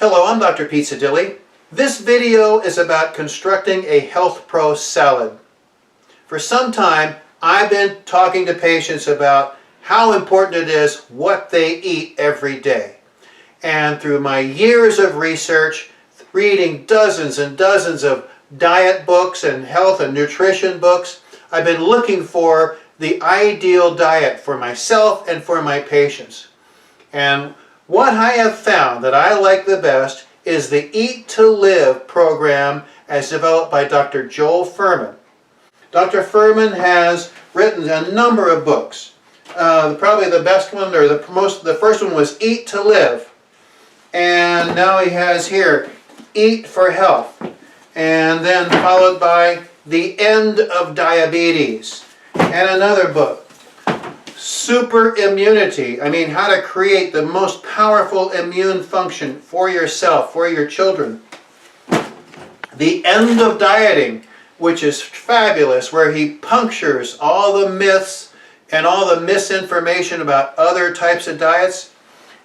Hello, I'm Dr. Pizzadili. This video is about constructing a HealthPro salad. For some time, I've been talking to patients about how important it is what they eat every day. And through my years of research, reading dozens and dozens of diet books and health and nutrition books, I've been looking for the ideal diet for myself and for my patients. And what I have found that I like the best is the Eat to Live program as developed by Dr. Joel Fuhrman. Dr. Fuhrman has written a number of books. Probably the best one, or the first one was Eat to Live. And now he has here Eat for Health. And then followed by The End of Diabetes. And another book, Super Immunity. How to create the most powerful immune function for yourself, for your children. The End of Dieting, which is fabulous, where he punctures all the myths and all the misinformation about other types of diets.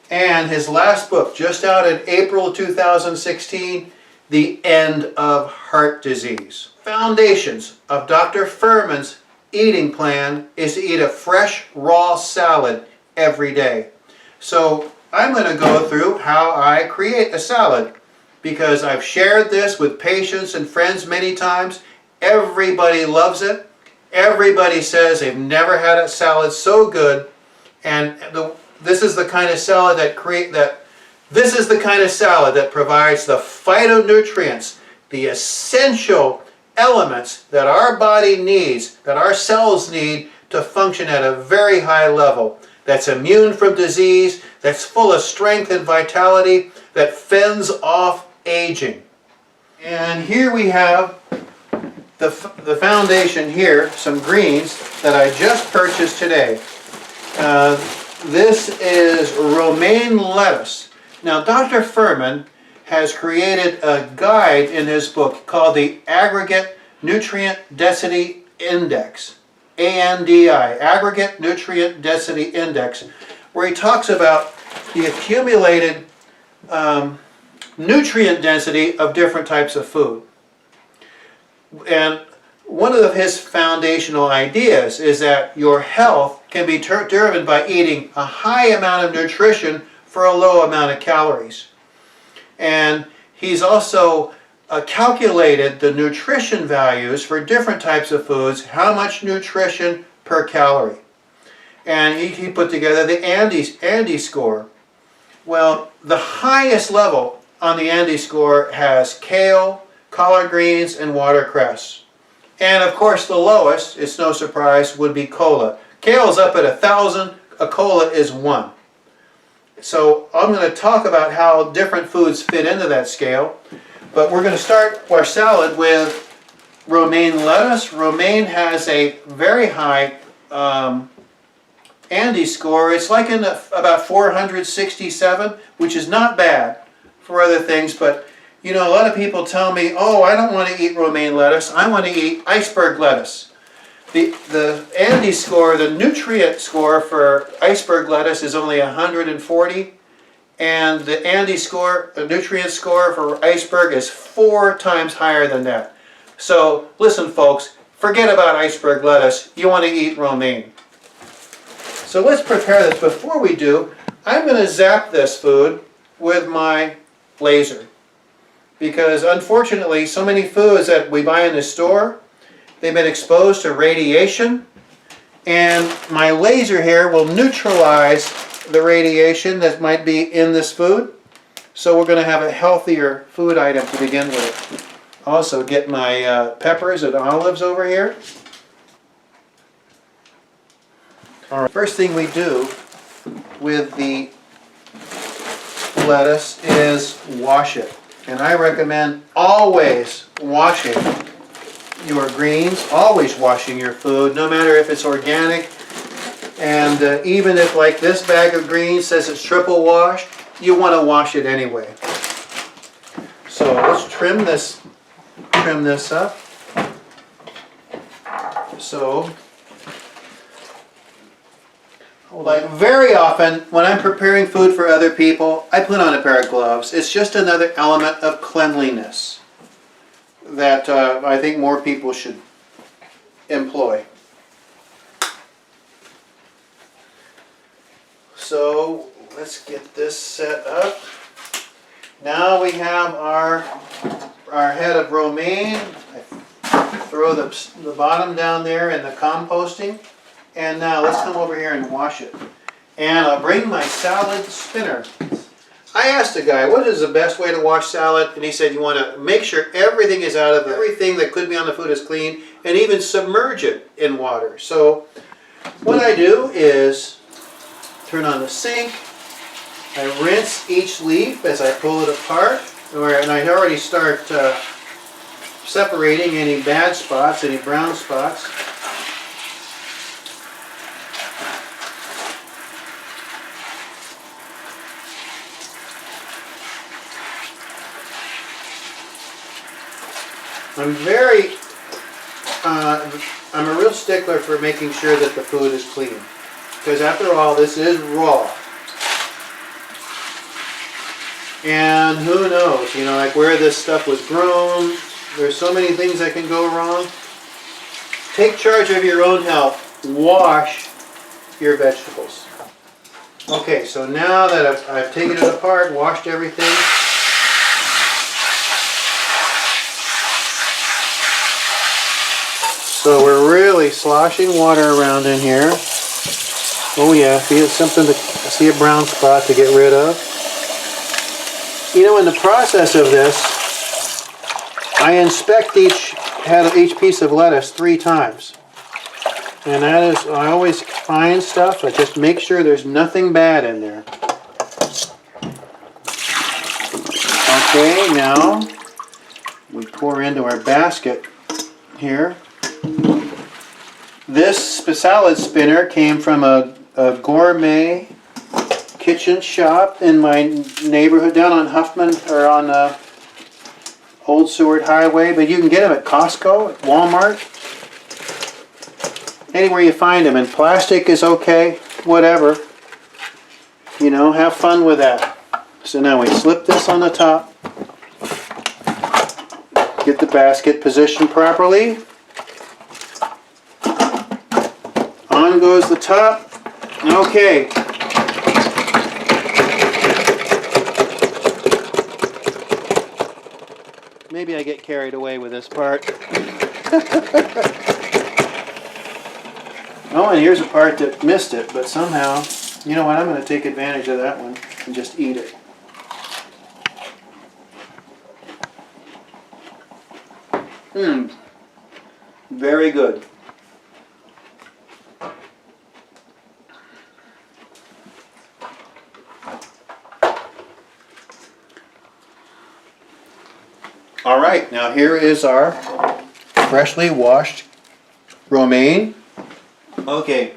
And his last book, just out in April 2016, The End of Heart Disease. Foundations of Dr. Fuhrman's eating plan is to eat a fresh, raw salad every day. So I'm going to go through how I create a salad, because I've shared this with patients and friends many times. Everybody loves it. Everybody says they've never had a salad so good. And this is the kind of salad that provides the phytonutrients, the essential elements that our body needs, that our cells need to function at a very high level, that's immune from disease, that's full of strength and vitality, that fends off aging. And here we have the foundation here, some greens that I just purchased today. This is romaine lettuce. Now, Dr. Fuhrman has created a guide in his book called the Aggregate Nutrient Density Index, ANDI, Aggregate Nutrient Density Index, where he talks about the accumulated nutrient density of different types of food. And one of his foundational ideas is that your health can be driven by eating a high amount of nutrition for a low amount of calories. And he's also calculated the nutrition values for different types of foods, how much nutrition per calorie. And he put together the ANDI score. Well, the highest level on the ANDI score has kale, collard greens, and watercress. And of course the lowest, it's no surprise, would be cola. Kale's up at 1,000, a cola is 1. So I'm going to talk about how different foods fit into that scale. But we're going to start our salad with romaine lettuce. Romaine has a very high ANDI score. It's like in about 467, which is not bad for other things. But a lot of people tell me, oh, I don't want to eat romaine lettuce. I want to eat iceberg lettuce. The ANDI score, the nutrient score for iceberg lettuce is only 140, and the ANDI score, the nutrient score for iceberg, is 4 times higher than that. So listen, folks, forget about iceberg lettuce. You want to eat romaine. So let's prepare this. Before we do, I'm going to zap this food with my laser, because unfortunately so many foods that we buy in the store, they've been exposed to radiation, and my laser here will neutralize the radiation that might be in this food. So we're going to have a healthier food item to begin with. Also get my peppers and olives over here. All right. First thing we do with the lettuce is wash it. And I recommend always washing your greens, always washing your food, no matter if it's organic. And even if, like this bag of greens says it's triple washed, you want to wash it anyway. So let's trim this up. So Like very often when I'm preparing food for other people, I put on a pair of gloves. It's just another element of cleanliness that I think more people should employ. So let's get this set up. Now we have our head of romaine. I throw the bottom down there in the composting. And now let's come over here and wash it. And I'll bring my salad spinner. I asked a guy, what is the best way to wash salad? And he said, you want to make sure everything is out of it. Everything that could be on the food is clean, and even submerge it in water. So what I do is turn on the sink. I rinse each leaf as I pull it apart. And I already start separating any bad spots, any brown spots. I'm a real stickler for making sure that the food is clean. Because after all, this is raw. And who knows, you know, like where this stuff was grown, there's so many things that can go wrong. Take charge of your own health. Wash your vegetables. Okay, so now that I've taken it apart, washed everything, so we're really sloshing water around in here. Oh yeah, see a brown spot to get rid of. You know, in the process of this, I inspect each piece of lettuce 3 times. And that is, I always find stuff, I just make sure there's nothing bad in there. Okay, now we pour into our basket here. This salad spinner came from a gourmet kitchen shop in my neighborhood down on Huffman, or on Old Seward Highway, but you can get them at Costco, at Walmart, anywhere you find them. And plastic is okay, whatever. You know, have fun with that. So now we slip this on the top. Get the basket positioned properly. On goes the top. Okay. Maybe I get carried away with this part. Oh, and here's a part that missed it, but somehow, you know what, I'm going to take advantage of that one and just eat it. Very good. All right, now here is our freshly washed romaine. Okay,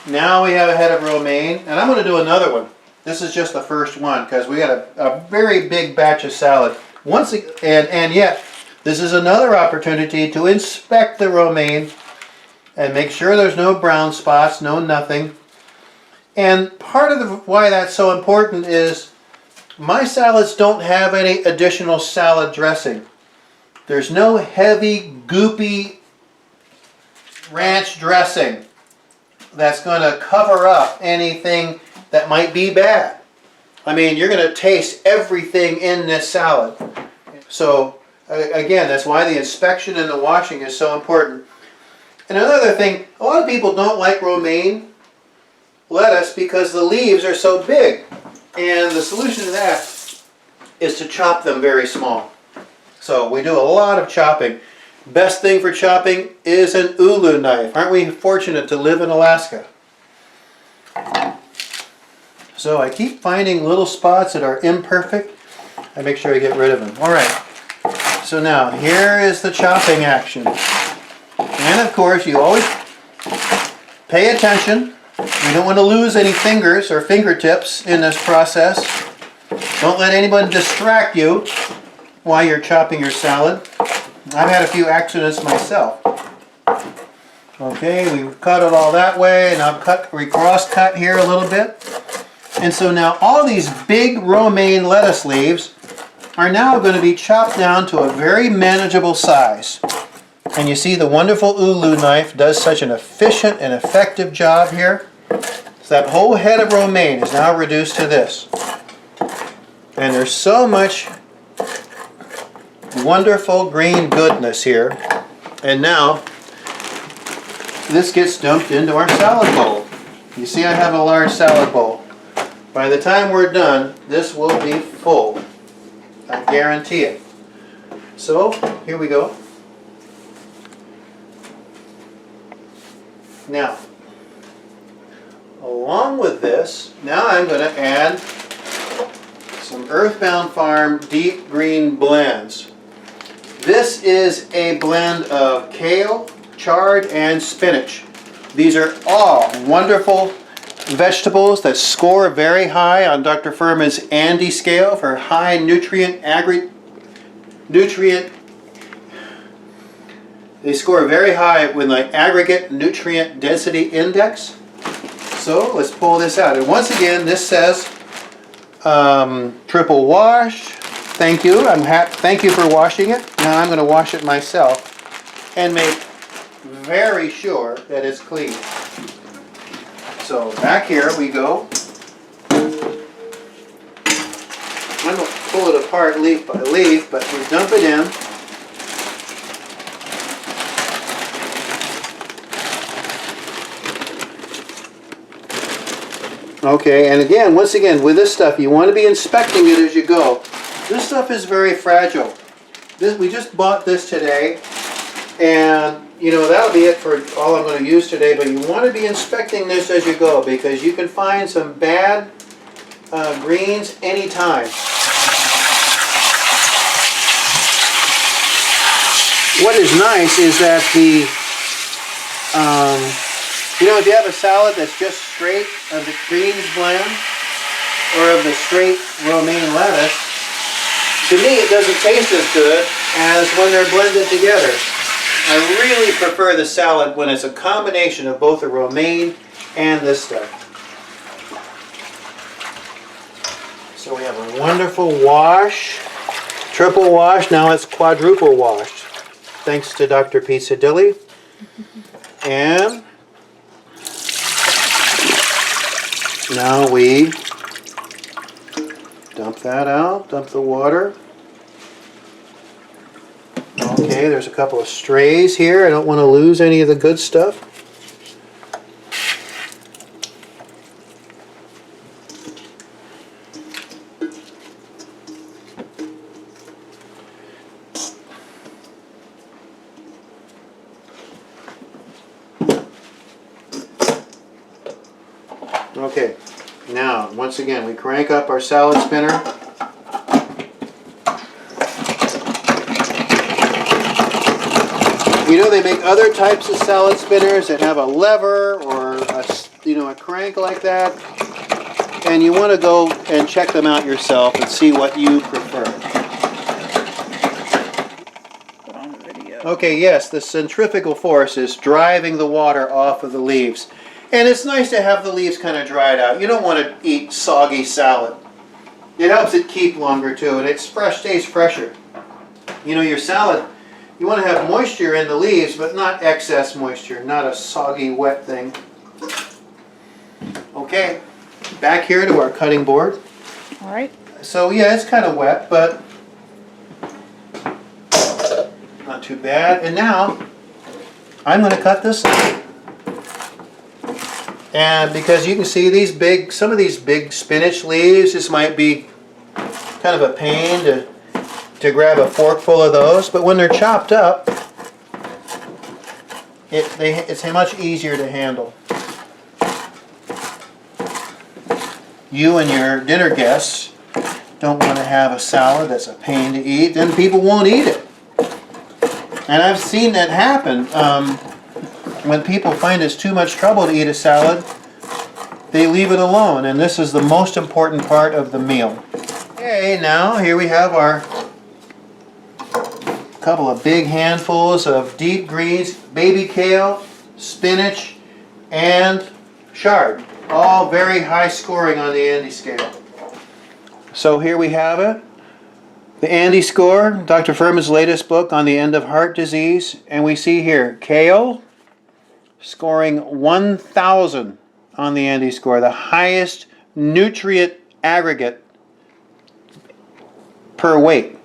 now we have a head of romaine, and I'm going to do another one. This is just the first one because we got a very big batch of salad. And yet, this is another opportunity to inspect the romaine and make sure there's no brown spots, no nothing. And part of why that's so important is my salads don't have any additional salad dressing. There's no heavy, goopy ranch dressing that's going to cover up anything that might be bad. I mean, you're going to taste everything in this salad. So, again, that's why the inspection and the washing is so important. And another thing, a lot of people don't like romaine lettuce because the leaves are so big. And the solution to that is to chop them very small. So we do a lot of chopping. Best thing for chopping is an ulu knife. Aren't we fortunate to live in Alaska? So I keep finding little spots that are imperfect. I make sure I get rid of them. All right. So now here is the chopping action. And of course you always pay attention. You don't want to lose any fingers or fingertips in this process. Don't let anyone distract you while you're chopping your salad. I've had a few accidents myself. Okay, we cut it all that way, and we cross-cut here a little bit. And so now all these big romaine lettuce leaves are now going to be chopped down to a very manageable size. And you see the wonderful Ulu knife does such an efficient and effective job here. So that whole head of romaine is now reduced to this. And there's so much wonderful green goodness here. And now this gets dumped into our salad bowl. You see I have a large salad bowl. By the time we're done, this will be full. I guarantee it. So, here we go. Now, along with this, now I'm going to add some Earthbound Farm Deep Green Blends. This is a blend of kale, chard, and spinach. These are all wonderful vegetables that score very high on Dr. Furman's Andy scale for high they score very high with the aggregate nutrient density index. So let's pull this out. And once again, this says triple wash. Thank you. Thank you for washing it. Now I'm going to wash it myself and make very sure that it's clean. So back here we go. I'm going to pull it apart leaf by leaf, but we dump it in. Okay, and again, once again, with this stuff, you want to be inspecting it as you go. This stuff is very fragile. We just bought this today, and you know, that'll be it for all I'm going to use today, but you want to be inspecting this as you go because you can find some bad greens anytime. What is nice is that you know, if you have a salad that's just straight of the greens blend or of the straight romaine lettuce, to me it doesn't taste as good as when they're blended together. I really prefer the salad when it's a combination of both the romaine and this stuff. So we have a wonderful wash, triple wash, now it's quadruple washed. Thanks to Dr. Pizzadili. And now we dump that out, dump the water. Okay, there's a couple of strays here. I don't want to lose any of the good stuff. Okay, now once again we crank up our salad spinner. You know, they make other types of salad spinners that have a lever or a crank like that, and you want to go and check them out yourself and see what you prefer. Put on the video. Okay, yes, the centrifugal force is driving the water off of the leaves. And it's nice to have the leaves kind of dried out. You don't want to eat soggy salad. It helps it keep longer too, and it's fresh, stays fresher. You know, your salad, you want to have moisture in the leaves, but not excess moisture, not a soggy, wet thing. Okay, back here to our cutting board. All right. So yeah, it's kind of wet, but not too bad. And now, I'm going to cut this up. And because you can see some of these big spinach leaves, this might be kind of a pain to grab a forkful of those, but when they're chopped up, it's much easier to handle. You and your dinner guests don't want to have a salad that's a pain to eat, then people won't eat it. And I've seen that happen. When people find it's too much trouble to eat a salad, they leave it alone, and this is the most important part of the meal. Okay, now here we have our couple of big handfuls of deep greens, baby kale, spinach, and chard. All very high scoring on the Andy scale. So here we have it. The Andy score, Dr. Furman's latest book on the end of heart disease. And we see here, kale scoring 1,000 on the Andy score, the highest nutrient aggregate per weight.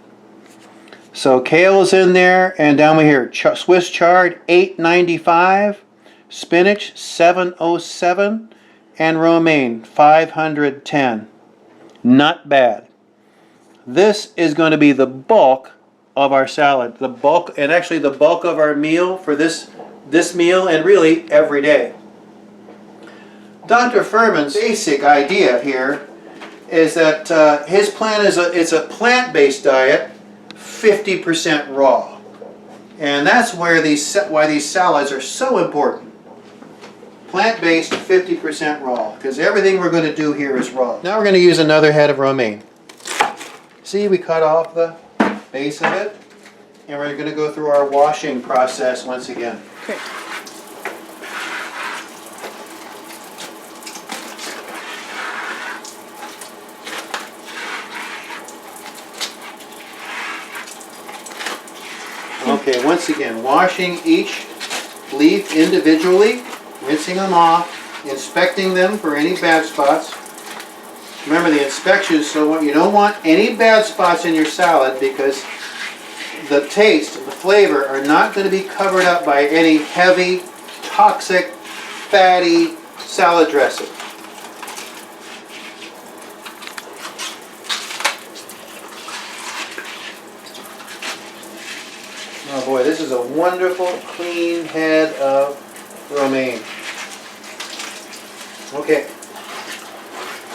So kale is in there, and down here, Swiss chard 895, spinach 707, and romaine 510. Not bad. This is going to be the bulk of our salad, the bulk, and actually the bulk of our meal for this meal, and really every day. Dr. Furman's basic idea here is that his plan is it's a plant-based diet, 50% raw, and that's why these salads are so important. Plant-based, 50% raw, because everything we're going to do here is raw. Now we're going to use another head of romaine. See, we cut off the base of it, and we're going to go through our washing process once again. Okay. Okay, once again, washing each leaf individually, rinsing them off, inspecting them for any bad spots. Remember the inspection, so you don't want any bad spots in your salad, because the taste and the flavor are not going to be covered up by any heavy, toxic, fatty salad dressing. Oh boy, this is a wonderful, clean head of romaine. Okay,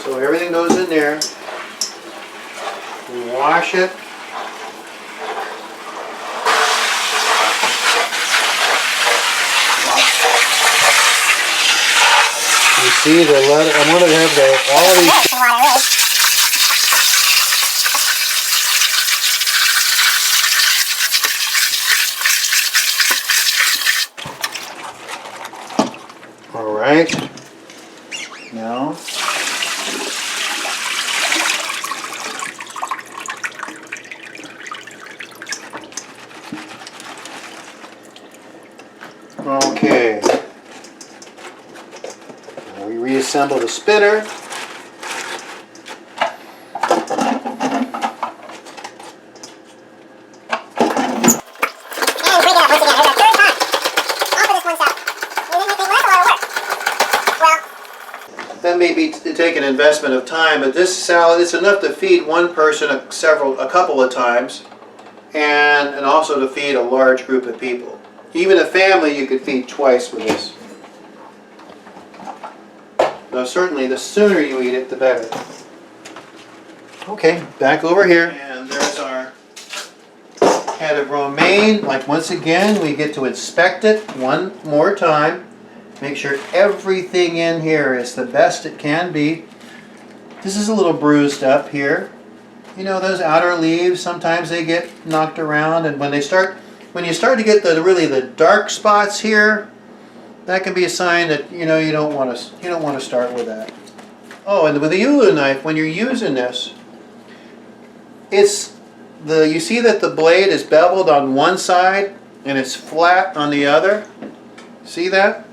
so everything goes in there. We wash it. You see, I'm going to have all of these. All right. Now, okay. Now we reassemble the spinner. That may be take an investment of time, but this salad, it's enough to feed one person a couple of times, and also to feed a large group of people. Even a family you could feed twice with this. Now certainly the sooner you eat it, the better. Okay, back over here, and there's our head of romaine. Like, once again, we get to inspect it one more time. Make sure everything in here is the best it can be. This is a little bruised up here. You know, those outer leaves, sometimes they get knocked around, and when you start to get the dark spots here, that can be a sign that you don't want to start with that. Oh, and with the Ulu knife, when you're using this, you see that the blade is beveled on one side and it's flat on the other. See that?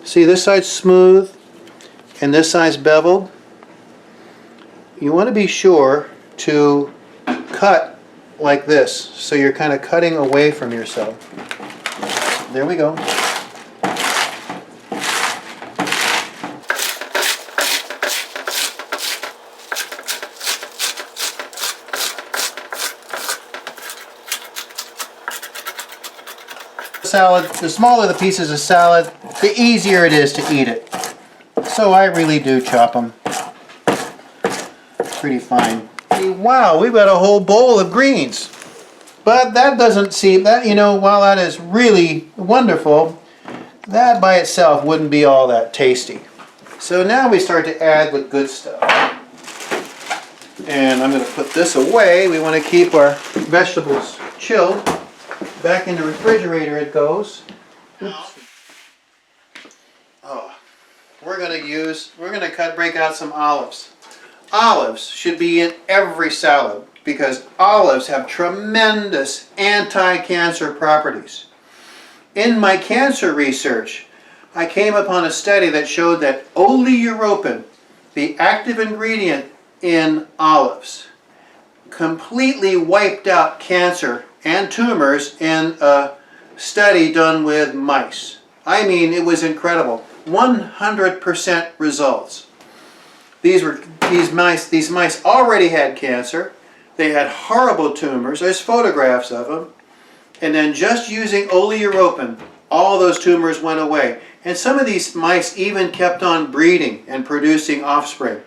See, this side's smooth and this side's beveled. You want to be sure to cut like this, so you're kind of cutting away from yourself. There we go. Salad, the smaller the pieces of salad, the easier it is to eat it. So I really do chop them pretty fine. Wow, we've got a whole bowl of greens. But that doesn't seem, while that is really wonderful, that by itself wouldn't be all that tasty. So now we start to add the good stuff. And I'm going to put this away. We want to keep our vegetables chilled. Back in the refrigerator it goes. Oops. we're going to break out some olives. Olives should be in every salad because olives have tremendous anti-cancer properties. In my cancer research, I came upon a study that showed that oleuropein, the active ingredient in olives, completely wiped out cancer and tumors in a study done with mice. I mean, it was incredible. 100% results. These mice already had cancer. They had horrible tumors. There's photographs of them. And then just using oleuropein, all those tumors went away. And some of these mice even kept on breeding and producing offspring.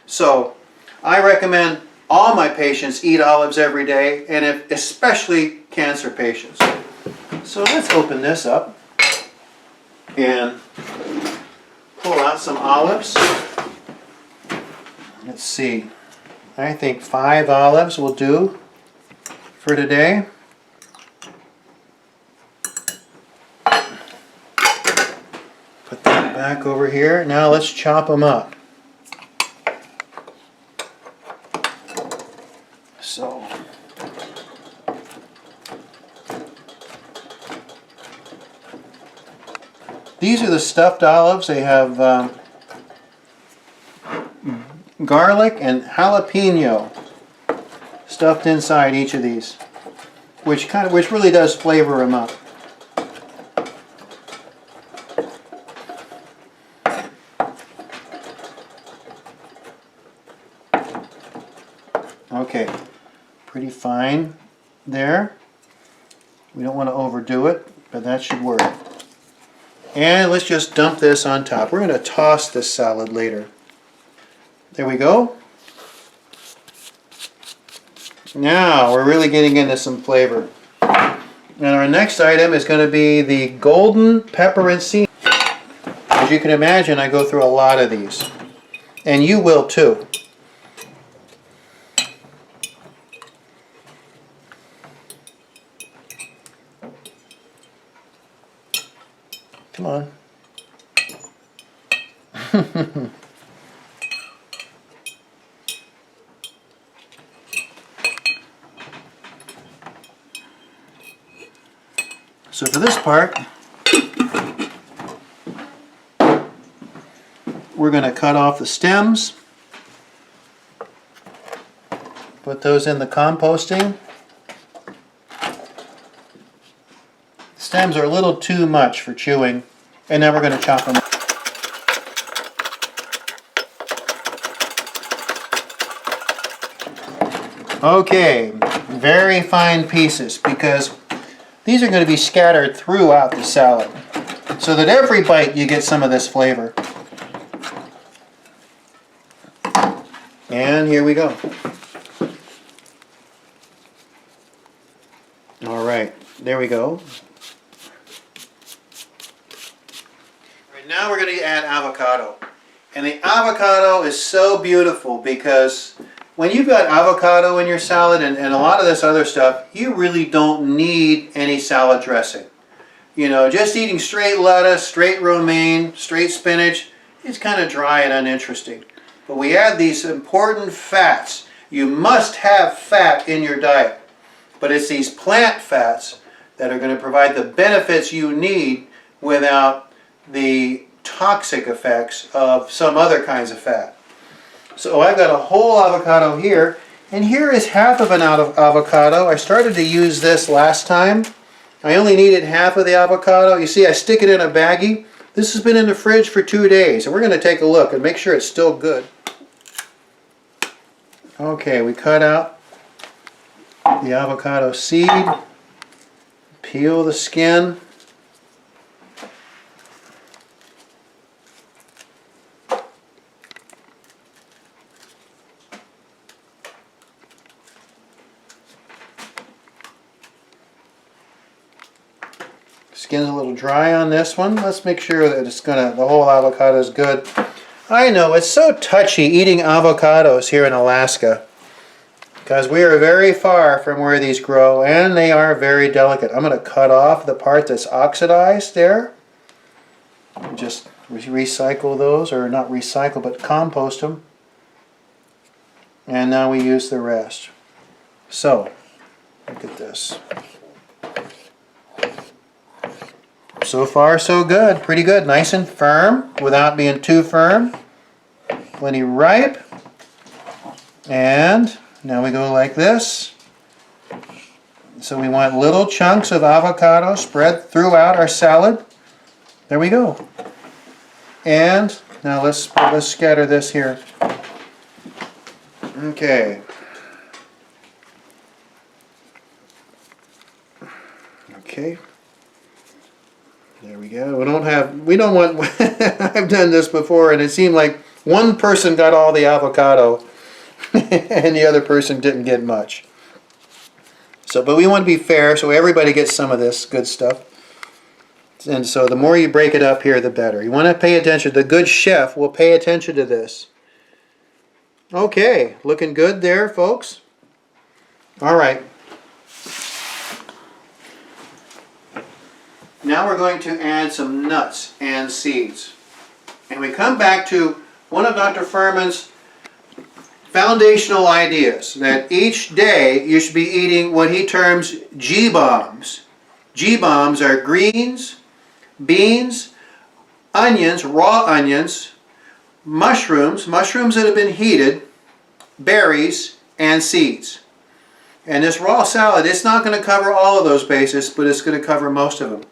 So I recommend all my patients eat olives every day, and especially cancer patients. So let's open this up and pull out some olives. Let's see. I think 5 olives will do for today. Put that back over here. Now let's chop them up. So, these are the stuffed olives. They have garlic and jalapeno stuffed inside each of these, which really does flavor them up. Okay, pretty fine there. We don't want to overdo it, but that should work. And let's just dump this on top. We're going to toss this salad later. There we go. Now we're really getting into some flavor. And our next item is going to be the golden pepper and sea. As you can imagine, I go through a lot of these. And you will too. Come on. So for this part, we're going to cut off the stems, put those in the composting. Stems are a little too much for chewing, and then we're going to chop them up. Okay, very fine pieces because these are going to be scattered throughout the salad so that every bite you get some of this flavor. And here we go. All right, there we go. Now we're going to add avocado. And the avocado is so beautiful because when you've got avocado in your salad and a lot of this other stuff, you really don't need any salad dressing. You know, just eating straight lettuce, straight romaine, straight spinach, it's kind of dry and uninteresting. But we add these important fats. You must have fat in your diet. But it's these plant fats that are going to provide the benefits you need without the toxic effects of some other kinds of fat. So I've got a whole avocado here, and here is half of an avocado. I started to use this last time. I only needed half of the avocado. You see, I stick it in a baggie. This has been in the fridge for 2 days, and we're going to take a look and make sure it's still good. Okay, we cut out the avocado seed, peel the skin. Skin's a little dry on this one. Let's make sure that the whole avocado is good. I know, it's so touchy eating avocados here in Alaska because we are very far from where these grow and they are very delicate. I'm going to cut off the part that's oxidized there. Just We recycle those, or not recycle, but compost them. And now we use the rest. So, look at this. So far, so good. Pretty good. Nice and firm without being too firm. Plenty ripe. And now we go like this. So we want little chunks of avocado spread throughout our salad. There we go. And now let's scatter this here. Okay. Okay. There we go. We don't want, I've done this before and it seemed like one person got all the avocado and the other person didn't get much. So, but we want to be fair, so everybody gets some of this good stuff. And so the more you break it up here, the better. You want to pay attention. The good chef will pay attention to this. Okay, looking good there, folks. All right. Now we're going to add some nuts and seeds. And we come back to one of Dr. Furman's foundational ideas, that each day you should be eating what he terms G-bombs. G-bombs are greens, beans, onions, raw onions, mushrooms that have been heated, berries, and seeds. And this raw salad, it's not going to cover all of those bases, but it's going to cover most of them.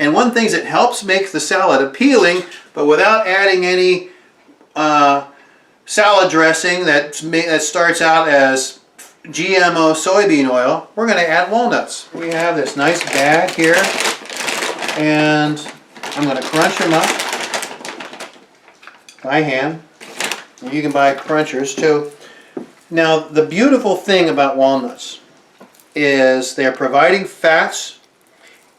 And one thing that helps make the salad appealing, but without adding any salad dressing that starts out as GMO soybean oil, we're going to add walnuts. We have this nice bag here, and I'm going to crunch them up by hand. And you can buy crunchers too. Now, the beautiful thing about walnuts is they're providing fats,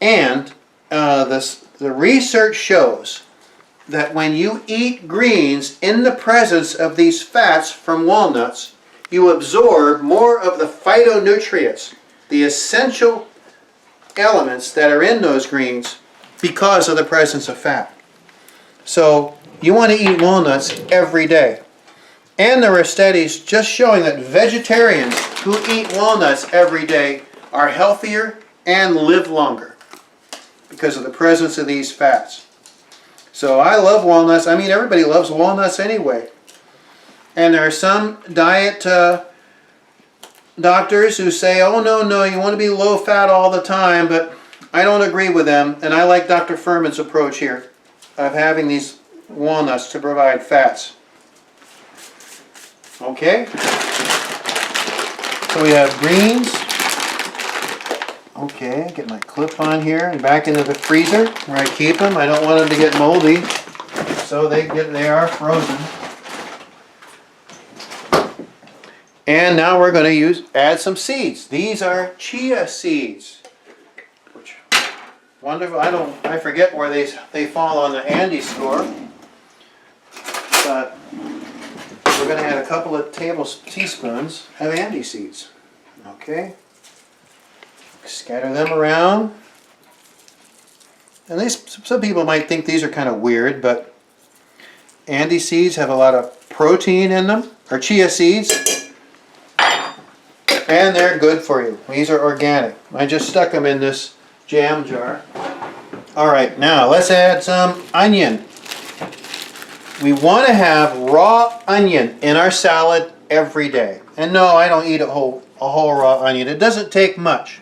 and the research shows that when you eat greens in the presence of these fats from walnuts, you absorb more of the phytonutrients, the essential elements that are in those greens, because of the presence of fat. So you want to eat walnuts every day. And there are studies just showing that vegetarians who eat walnuts every day are healthier and live longer because of the presence of these fats. So I love walnuts. I mean, everybody loves walnuts anyway. And there are some diet doctors who say, oh, no, you want to be low fat all the time, but I don't agree with them. And I like Dr. Furman's approach here of having these walnuts to provide fats. Okay? So we have greens. Okay, get my clip on here and back into the freezer where I keep them. I don't want them to get moldy, so they are frozen. And now we're going to add some seeds. These are chia seeds, which wonderful. I forget where they fall on the Andy score, but we're going to add a couple of teaspoons of Andy seeds. Okay. Scatter them around. And some people might think these are kind of weird, but Andy seeds have a lot of protein in them, or chia seeds, and they're good for you. These are organic. I just stuck them in this jam jar. Alright, now let's add some onion. We want to have raw onion in our salad every day. And no, I don't eat a whole raw onion. It doesn't take much.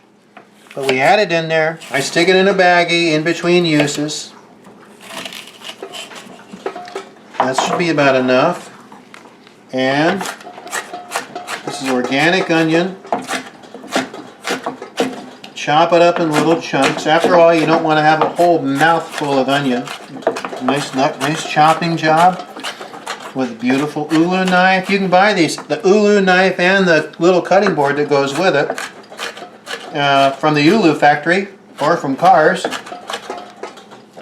But we add it in there. I stick it in a baggie in between uses. That should be about enough. And this is organic onion. Chop it up in little chunks. After all, you don't want to have a whole mouthful of onion. Nice chopping job with a beautiful ulu knife. You can buy these, the ulu knife and the little cutting board that goes with it. From the Ulu factory or from Cars.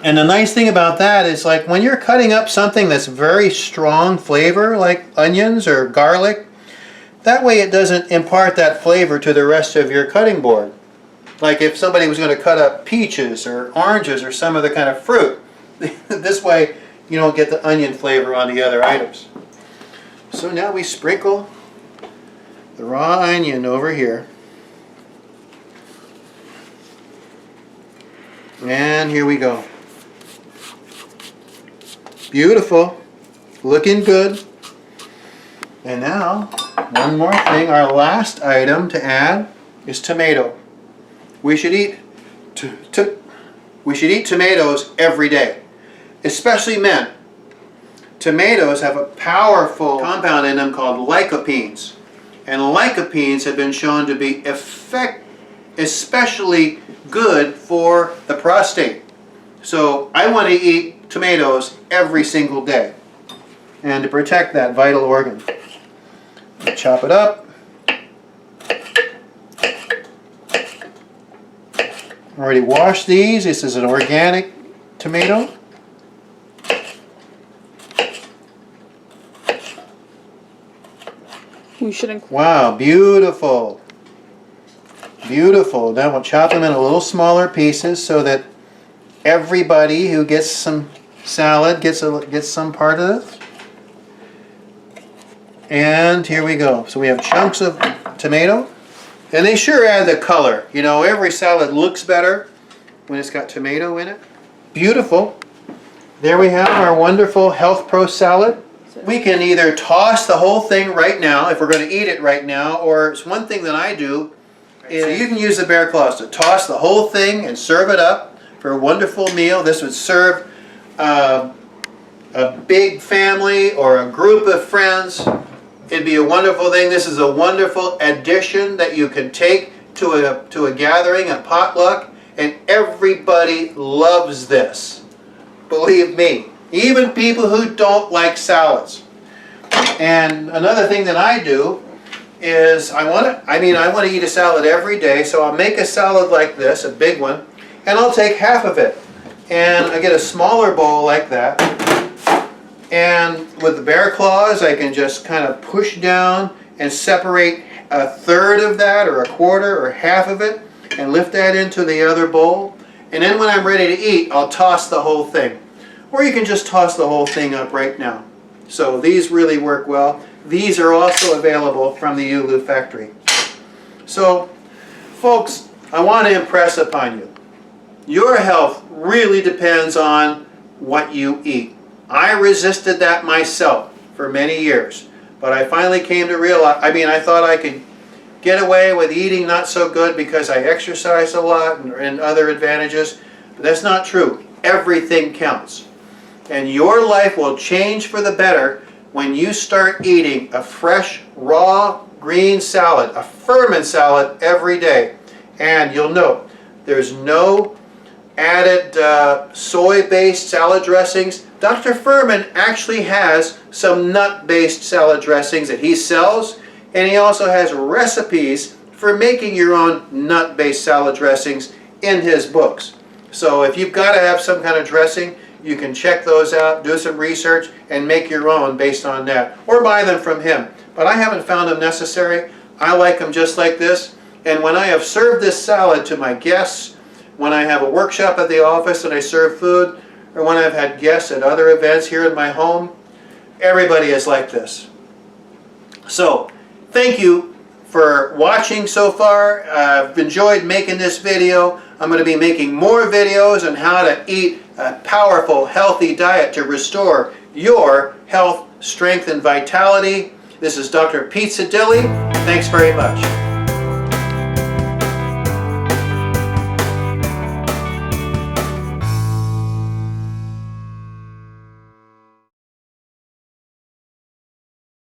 And the nice thing about that is, like, when you're cutting up something that's very strong flavor, like onions or garlic, that way it doesn't impart that flavor to the rest of your cutting board. Like if somebody was going to cut up peaches or oranges or some other kind of fruit, This way you don't get the onion flavor on the other items. So now we sprinkle the raw onion over here. And here we go. Beautiful. Looking good. And now, one more thing. Our last item to add is tomato. We should eat tomatoes every day, especially men. Tomatoes have a powerful compound in them called lycopenes. And lycopenes have been shown to be especially good for the prostate. So I want to eat tomatoes every single day. And to protect that vital organ. Chop it up. Already washed these. This is an organic tomato. We should include. Wow, beautiful. Beautiful. Now we'll chop them in a little smaller pieces so that everybody who gets some salad gets some part of this. And here we go. So we have chunks of tomato. And they sure add the color. You know, every salad looks better when it's got tomato in it. Beautiful. There we have our wonderful HealthPro Salad. We can either toss the whole thing right now, if we're going to eat it right now, or it's one thing that I do is you can use the bear claws to toss the whole thing and serve it up for a wonderful meal. This would serve a big family or a group of friends. It'd be a wonderful thing. This is a wonderful addition that you can take to a gathering, a potluck, and everybody loves this. Believe me. Even people who don't like salads. And another thing that I do is I want to eat a salad every day, so I'll make a salad like this, a big one, and I'll take half of it. And I get a smaller bowl like that. And with the bear claws, I can just kind of push down and separate a third of that, or a quarter, or half of it, and lift that into the other bowl. And then when I'm ready to eat, I'll toss the whole thing. Or you can just toss the whole thing up right now. So these really work well. These are also available from the Ulu factory. So, folks, I want to impress upon you. Your health really depends on what you eat. I resisted that myself for many years. But I finally came to realize, I thought I could get away with eating not so good because I exercise a lot and other advantages. But that's not true. Everything counts. And your life will change for the better when you start eating a fresh, raw, green salad, a Furman salad every day. And you'll note there's no added soy-based salad dressings. Dr. Furman actually has some nut-based salad dressings that he sells, and he also has recipes for making your own nut-based salad dressings in his books. So if you've got to have some kind of dressing, you can check those out, do some research, and make your own based on that. Or buy them from him. But I haven't found them necessary. I like them just like this. And when I have served this salad to my guests, when I have a workshop at the office and I serve food, or when I've had guests at other events here in my home, everybody is like this. So, thank you for watching so far. I've enjoyed making this video. I'm going to be making more videos on how to eat a powerful, healthy diet to restore your health, strength, and vitality. This is Dr. Pizzadili. Thanks very much.